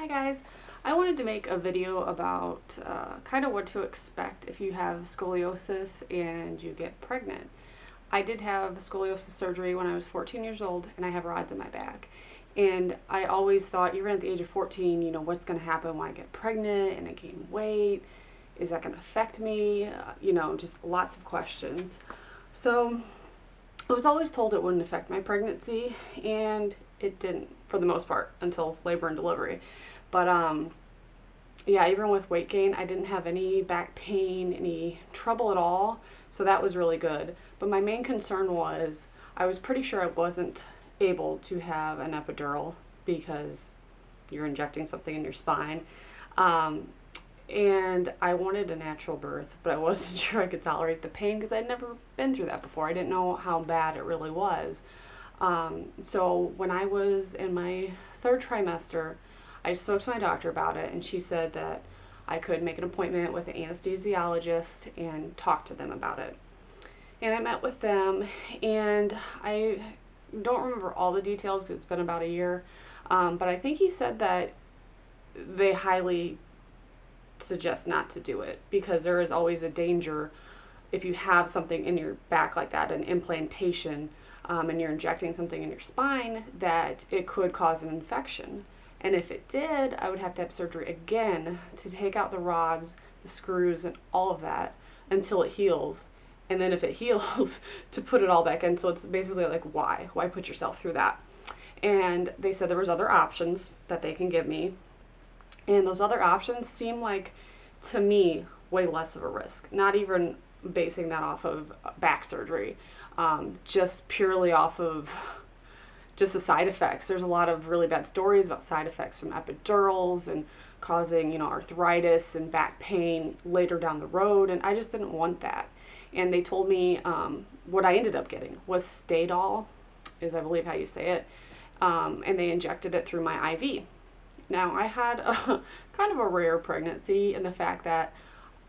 Hi guys, I wanted to make a video about kind of what to expect if you have scoliosis and you get pregnant. I did have scoliosis surgery when I was 14 years old and I have rods in my back. And I always thought, even at the age of 14, what's going to happen when I get pregnant and I gain weight? Is that going to affect me? Just lots of questions. So I was always told it wouldn't affect my pregnancy, and it didn't for the most part until labor and delivery. But yeah, even with weight gain, I didn't have any back pain, any trouble at all. So that was really good. But my main concern was I was pretty sure I wasn't able to have an epidural because you're injecting something in your spine. And I wanted a natural birth, but I wasn't sure I could tolerate the pain because I'd never been through that before. I didn't know how bad it really was. So when I was in my third trimester, I spoke to my doctor about it, and she said that I could make an appointment with an anesthesiologist and talk to them about it. And I met with them, and I don't remember all the details because it's been about a year, but I think he said that they highly suggest not to do it because there is always a danger if you have something in your back like that, an implantation, and you're injecting something in your spine, that it could cause an infection. And if it did, I would have to have surgery again to take out the rods, the screws, and all of that until it heals. And then if it heals, to put it all back in. So it's basically like, why? Why put yourself through that? And they said there was other options that they can give me. And those other options seem like, to me, way less of a risk. Not even basing that off of back surgery, just purely off of just the side effects. There's a lot of really bad stories about side effects from epidurals and causing, arthritis and back pain later down the road. And I just didn't want that. And they told me what I ended up getting was Stadol, is I believe how you say it. And they injected it through my IV. Now, I had kind of a rare pregnancy in the fact that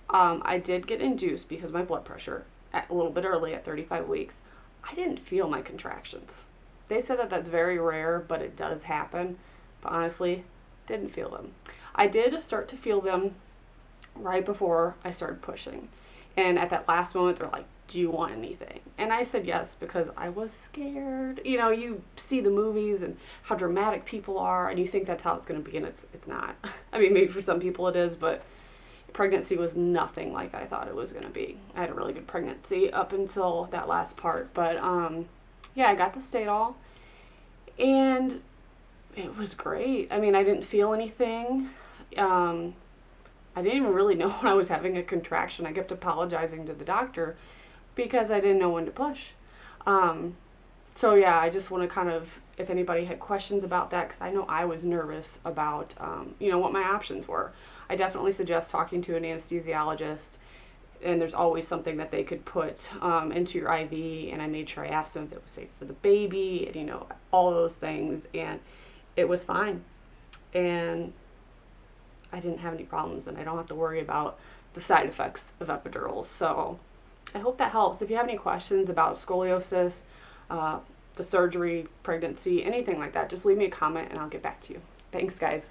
I did get induced because of my blood pressure a little bit early at 35 weeks. I didn't feel my contractions. They said that that's very rare, but it does happen. But honestly, didn't feel them. I did start to feel them right before I started pushing. And at that last moment, they're like, do you want anything? And I said yes because I was scared. You see the movies and how dramatic people are, and you think that's how it's going to be, and it's not. I mean, maybe for some people it is, but pregnancy was nothing like I thought it was going to be. I had a really good pregnancy up until that last part. But yeah, I got the Stadol, and it was great. I mean, I didn't feel anything. I didn't even really know when I was having a contraction. I kept apologizing to the doctor because I didn't know when to push. So yeah, I just want to kind of, if anybody had questions about that, because I know I was nervous about, what my options were. I definitely suggest talking to an anesthesiologist, and there's always something that they could put into your IV, and I made sure I asked them if it was safe for the baby, and all those things, and it was fine. And I didn't have any problems, and I don't have to worry about the side effects of epidurals. So I hope that helps. If you have any questions about scoliosis, the surgery, pregnancy, anything like that, just leave me a comment and I'll get back to you. Thanks, guys.